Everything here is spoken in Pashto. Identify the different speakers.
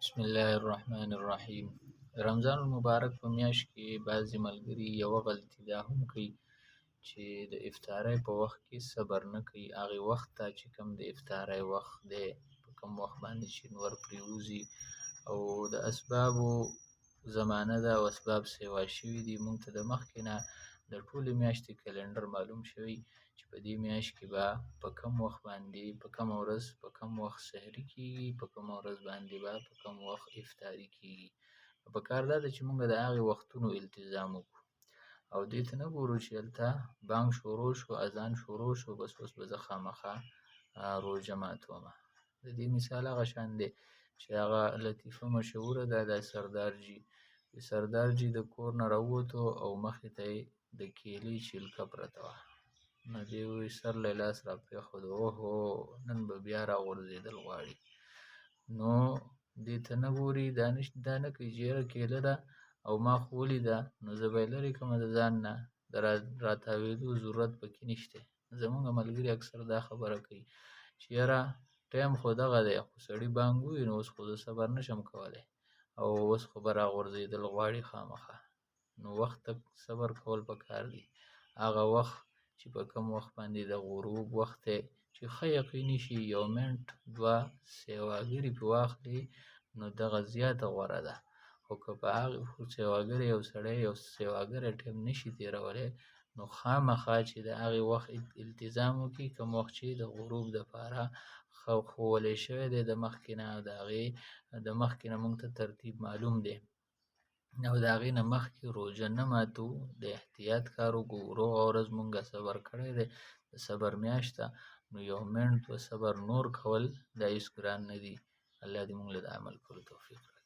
Speaker 1: بسم الله الرحمن الرحیم. رمضان المبارک په میاشت کې بعضې ملګري یوه غلطي دا هم کوي چې د افطارۍ په وخت کې صبر نه کوي. هغې وخت ته چې کوم د افطارۍ وخت دی په کوم وخت باندې چې نور پرېوځي او د اسبابو زمانه ده او اسباب سیوا شوي دي. موږ ته د مخکې نه د ټولې میاشتې کلنډر معلوم شوی چې په دې میاشت کې به په کوم وخت باندې په کومه ورځ په کوم وخت سحري کېږي، په کومه ورځ باندې به په کوم وخت افطاري کېږي. نو پکار دا ده چې موږ د هغې وختونو التزام وکړو او دې ته نه ګورو چې هلته بانګ شروع شو، اذان شروع شو، بس اوس به زه خامخا روژه ماتومه. د دې مثال هغه شان دی چې هغه لطیفه مشهوره ده د سردارجي. سردارجي د کور نه راووتو او مخې ته یې د کیلې چیلکه پرته وه. نو دې وویل سر له لاس را پرېښود، اوهو نن به بیا راغورځېدل غواړي. نو دې ته نه ګوري، دا نه کوي چې یاره کیله ده او ما خو ولیده نو زه به یې لرې کړمه د ځان نه، د راتاوېدو ضرورت پکې نشته. زمونږ ملګري اکثر دا خبره کوي چې یاره ټایم خو دغه دی خو سړي بانګ ووایي نو اوس خو زه صبر نشم کولی او اوس خو به راغورځېدل غواړي خامخا. نو وخت ته صبر کول پکار دي. هغه وخت چې په کوم وخت باندې د غروب وخت دی چې ښه یقیني شي یو منټ دوه سیواګرې پرې واخلي نو دغه زیاته غوره ده. خو که په هغې سیواګرې یو سړی یو سیواګری ټایم نشي تېرولی نو خامخا چې د هغې وخت التزام وکړي. کوم وخت چې د غروب دپاره ښوولی شوی دی د مخکې نه او د هغې د مخکې نه موږ ته ترتیب معلوم دی او د هغې نه مخکې روژه نه ماتوو، د احتیاط کار وکړو. روغه ورځ مونږه صبر کړی دی، د صبر میاشت ده، نو یو منټ دوه صبر نور کول دا هېڅ ګران نه دي. الله دې مونږ له د عمل کولو توفیق راکړي.